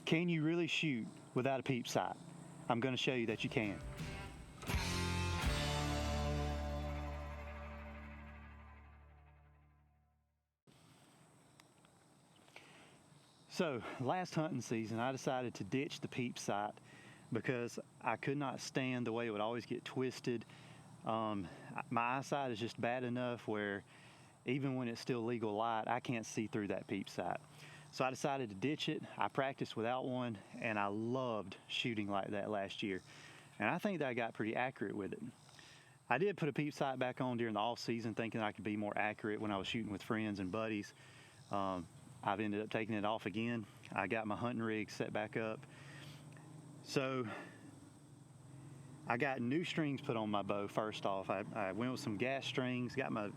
Can you really shoot without a PEEP sight? I'm going to show you that you can. So last hunting season, I decided to ditch the PEEP sight because I could not stand the way it would always get twisted. My eyesight is just bad enough where even when it's still legal light, I can't see through that PEEP sight. So I decided to ditch it. I practiced without one, and I loved shooting like that last year. And I think that I got pretty accurate with it. I did put a PEEP sight back on during the off season, thinking I could be more accurate when I was shooting with friends and buddies. I've ended up taking it off again. I got my hunting rig set back up. So I got new strings put on my bow first off. I went with some gas strings, got my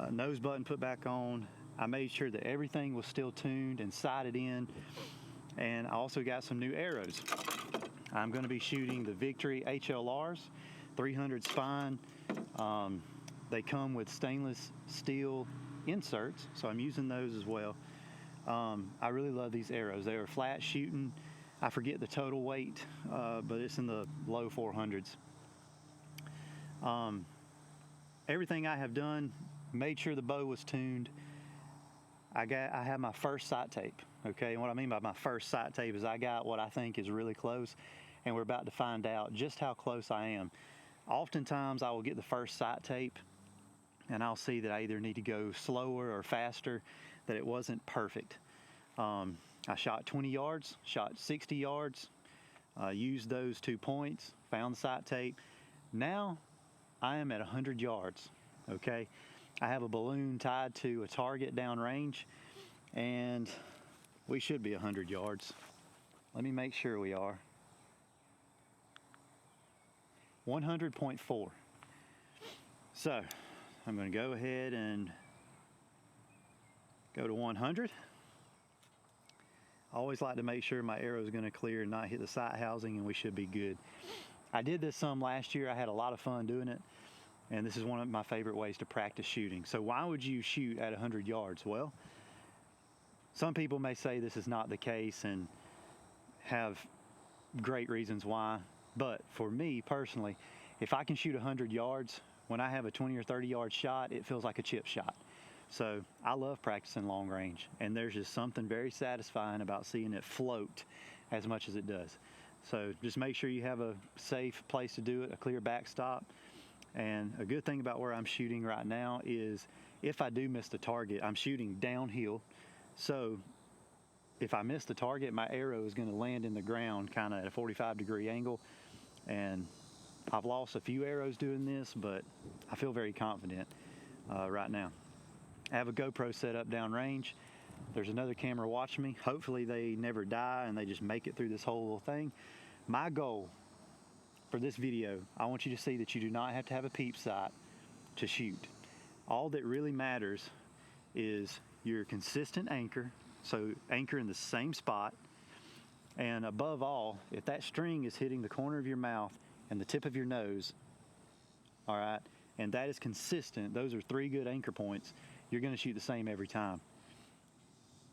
nose button put back on. I made sure that everything was still tuned and sighted in. And I also got some new arrows. I'm going to be shooting the Victory HLRs, 300 spine. They come with stainless steel inserts, so I'm using those as well. I really love these arrows. They are flat shooting. I forget the total weight, but it's in the low 400s. Everything I have done, made sure the bow was tuned. I have my first sight tape, okay? And what I mean by my first sight tape is I got what I think is really close, and we're about to find out just how close I am. Oftentimes I will get the first sight tape and I'll see that I either need to go slower or faster, that it wasn't perfect. I shot 20 yards, shot 60 yards, used those 2 points, found the sight tape. Now I am at 100 yards, okay? I have a balloon tied to a target downrange, and we should be 100 yards. Let me make sure we are. 100.4. So I'm going to go ahead and go to 100. I always like to make sure my arrow is going to clear and not hit the sight housing, and we should be good. I did this some last year. I had a lot of fun doing it, and this is one of my favorite ways to practice shooting. So why would you shoot at 100 yards? Well, some people may say this is not the case and have great reasons why, but for me personally, if I can shoot 100 yards, when I have a 20 or 30 yard shot, it feels like a chip shot. So I love practicing long range, and there's just something very satisfying about seeing it float as much as it does. So just make sure you have a safe place to do it, a clear backstop. And a good thing about where I'm shooting right now is if I do miss the target, I'm shooting downhill. So if I miss the target, my arrow is going to land in the ground kind of at a 45-degree angle. And I've lost a few arrows doing this, but I feel very confident right now. I have a GoPro set up downrange. There's another camera watching me. Hopefully they never die and they just make it through this whole little thing. My goal for this video, I want you to see that you do not have to have a PEEP sight to shoot. All that really matters is your consistent anchor, so anchor in the same spot, and above all, if that string is hitting the corner of your mouth and the tip of your nose, all right, and that is consistent, those are 3 good anchor points, you're going to shoot the same every time.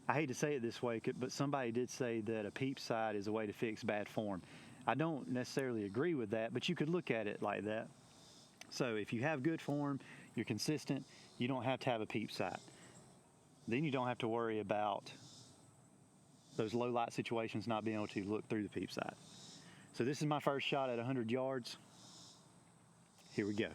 I hate to say it this way, but somebody did say that a PEEP sight is a way to fix bad form. I don't necessarily agree with that, but you could look at it like that. So if you have good form, you're consistent, you don't have to have a PEEP sight. Then you don't have to worry about those low light situations not being able to look through the PEEP sight. So this is my first shot at 100 yards. Here we go.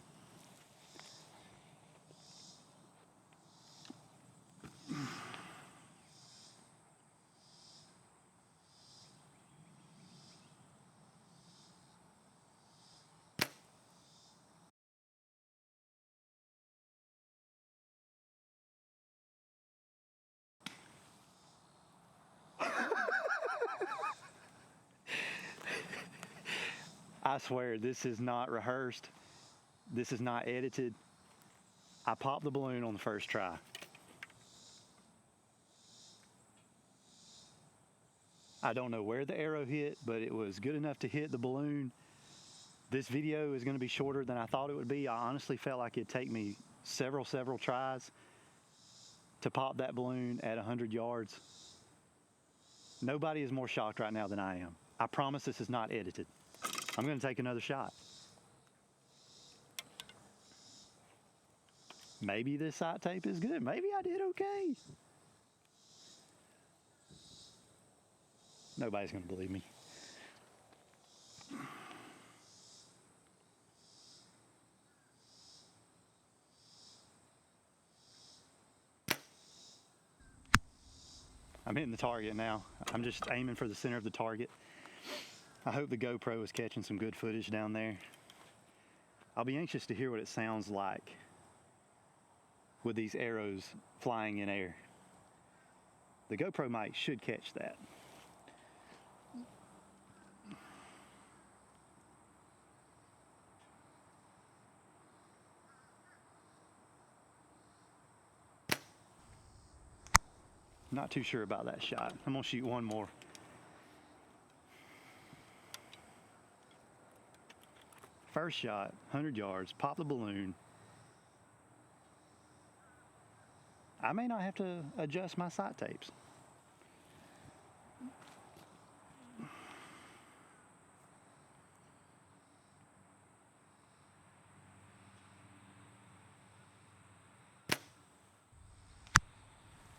I swear, this is not rehearsed. This is not edited. I popped the balloon on the first try. I don't know where the arrow hit, but it was good enough to hit the balloon. This video is going to be shorter than I thought it would be. I honestly felt like it'd take me several tries to pop that balloon at 100 yards. Nobody is more shocked right now than I am. I promise this is not edited. I'm going to take another shot. Maybe this sight tape is good. Maybe I did okay. Nobody's going to believe me. I'm hitting the target now. I'm just aiming for the center of the target. I hope the GoPro is catching some good footage down there. I'll be anxious to hear what it sounds like with these arrows flying in air. The GoPro mic should catch that. Not too sure about that shot. I'm gonna shoot one more. First shot, 100 yards, pop the balloon. I may not have to adjust my sight tapes.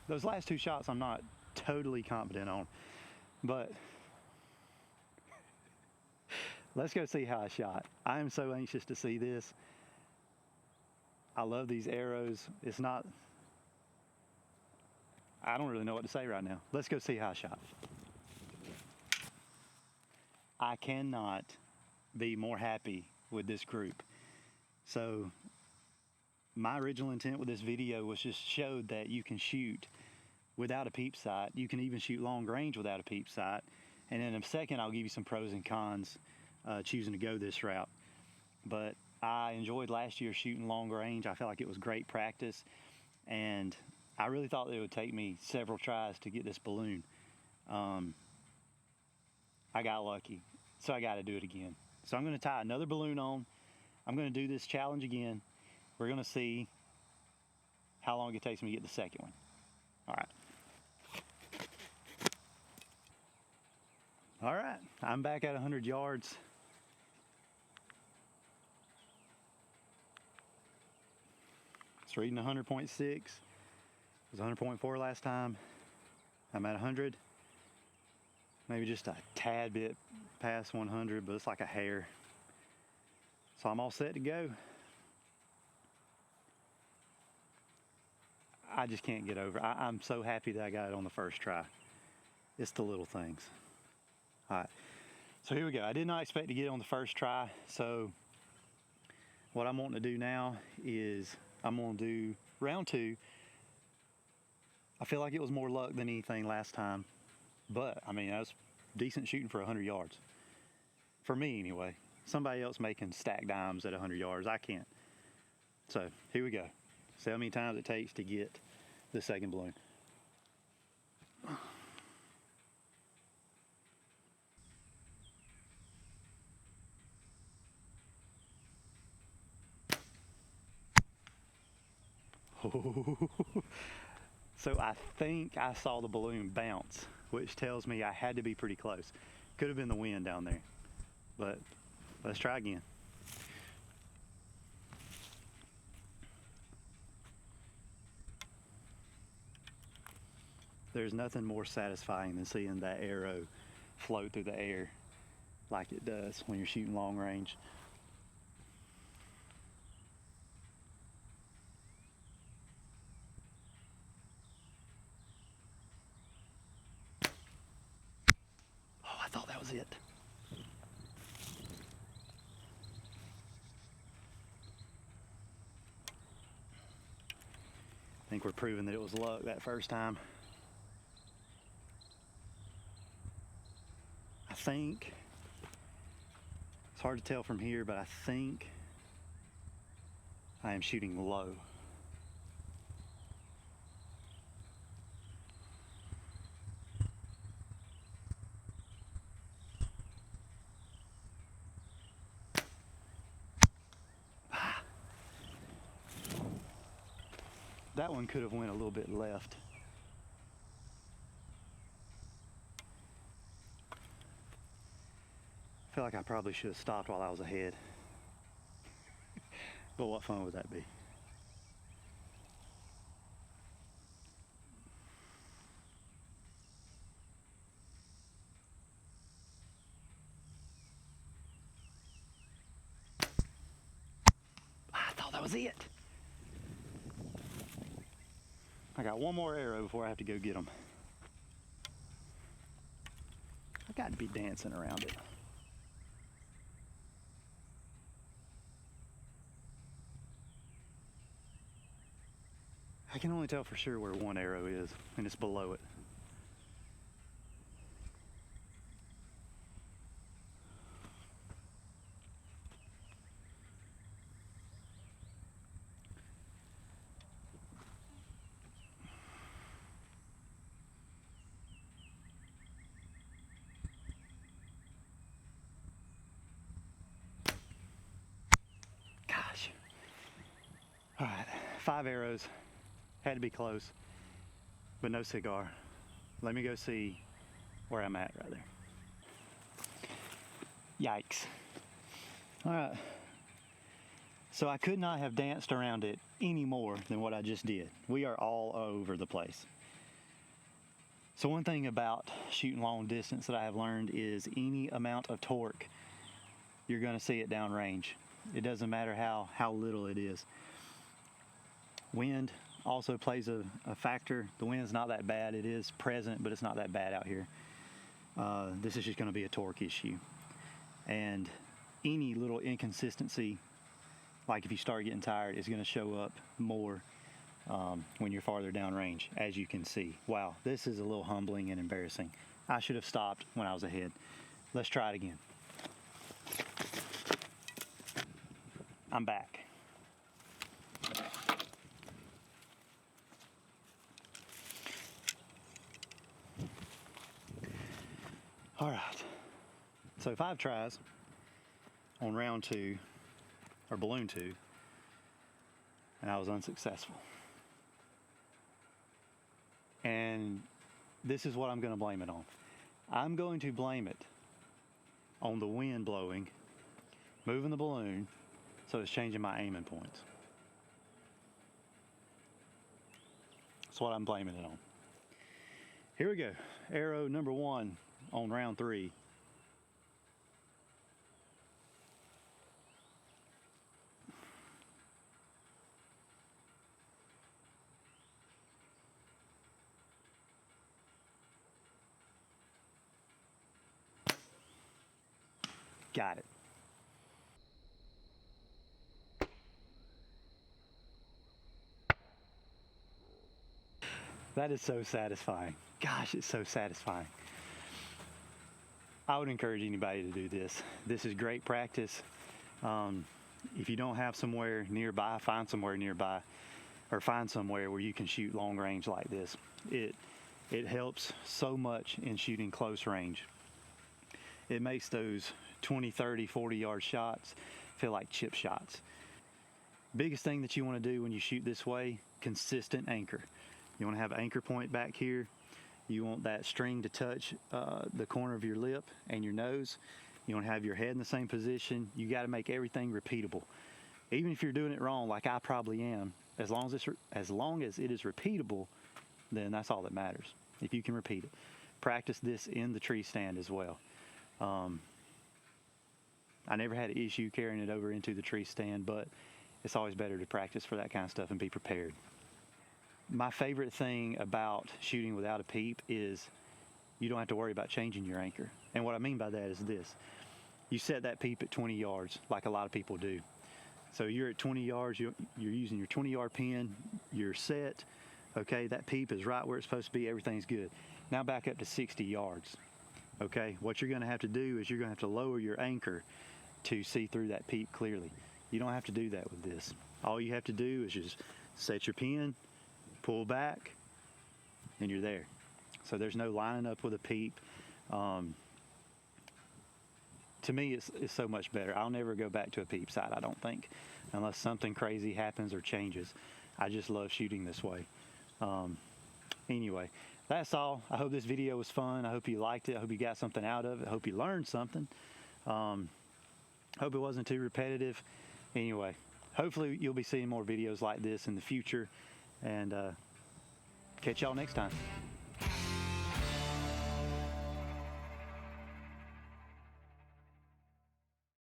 Those last two shots I'm not totally confident on, but let's go see how I shot. I am so anxious to see this. I love these arrows. It's not, I don't really know what to say right now. Let's go see how I shot. I cannot be more happy with this group. So my original intent with this video was just showed that you can shoot without a PEEP sight. You can even shoot long range without a PEEP sight. And in a second, I'll give you some pros and cons choosing to go this route. But I enjoyed last year shooting long range. I felt like it was great practice. And I really thought that it would take me several tries to get this balloon. I got lucky, so I got to do it again. So I'm going to tie another balloon on. I'm going to do this challenge again. We're going to see how long it takes me to get the second one. All right. All right, I'm back at 100 yards. It's reading 100.6. It was 100.4 last time. I'm at 100. Maybe just a tad bit past 100, but it's like a hair. So I'm all set to go. I just can't get over it. I'm so happy that I got it on the first try. It's the little things. All right, so here we go. I did not expect to get it on the first try. So what I'm wanting to do now is I'm gonna do round two. I feel like it was more luck than anything last time, but I mean, that was decent shooting for 100 yards. For me anyway. Somebody else making stack dimes at 100 yards, I can't. So here we go. See how many times it takes to get the second balloon. So I think I saw the balloon bounce, which tells me I had to be pretty close. Could have been the wind down there, but let's try again. There's nothing more satisfying than seeing that arrow float through the air like it does when you're shooting long range. Oh, I thought that was it. I think we're proving that it was luck that first time. I think, it's hard to tell from here, but I think I am shooting low. That one could have went a little bit left. I feel like I probably should have stopped while I was ahead. But what fun would that be? I thought that was it. I got one more arrow before I have to go get them. I got to be dancing around it. I can only tell for sure where one arrow is, and it's below it. Gosh. All right, 5 arrows. Had to be close, but no cigar. Let me go see where I'm at right there. Yikes. All right. So I could not have danced around it any more than what I just did. We are all over the place. So one thing about shooting long distance that I have learned is any amount of torque, you're going to see it downrange. It doesn't matter how little it is. Wind also plays a factor. The wind's not that bad. It is present, but it's not that bad out here. This is just going to be a torque issue. And any little inconsistency, like if you start getting tired, is going to show up more when you're farther downrange, as you can see. Wow, this is a little humbling and embarrassing. I should have stopped when I was ahead. Let's try it again. I'm back. All right, so 5 tries on round 2, or balloon 2, and I was unsuccessful. And this is what I'm going to blame it on. I'm going to blame it on the wind blowing, moving the balloon, so it's changing my aiming points. That's what I'm blaming it on. Here we go. Arrow number 1 on round 3. Got it. That is so satisfying. Gosh, it's so satisfying. I would encourage anybody to do this. This is great practice. If you don't have somewhere nearby, find somewhere nearby, or find somewhere where you can shoot long range like this. It helps so much in shooting close range. It makes those 20, 30, 40-yard shots feel like chip shots. Biggest thing that you want to do when you shoot this way, consistent anchor. You want to have an anchor point back here. You want that string to touch the corner of your lip and your nose. You want to have your head in the same position. You got to make everything repeatable. Even if you're doing it wrong, like I probably am, as long as it is repeatable, then that's all that matters. If you can repeat it. Practice this in the tree stand as well. I never had an issue carrying it over into the tree stand, but it's always better to practice for that kind of stuff and be prepared. My favorite thing about shooting without a PEEP is you don't have to worry about changing your anchor. And what I mean by that is this. You set that PEEP at 20 yards like a lot of people do. So you're at 20 yards, you're using your 20-yard pin, you're set, okay, that PEEP is right where it's supposed to be, everything's good. Now back up to 60 yards, okay? What you're gonna have to do is you're gonna have to lower your anchor to see through that PEEP clearly. You don't have to do that with this. All you have to do is just set your pin, pull back, and you're there. So there's no lining up with a PEEP. To me, it's so much better. I'll never go back to a PEEP sight, I don't think, unless something crazy happens or changes. I just love shooting this way. Anyway, that's all. I hope this video was fun. I hope you liked it. I hope you got something out of it. I hope you learned something. Hope it wasn't too repetitive. Anyway, hopefully you'll be seeing more videos like this in the future, and catch y'all next time.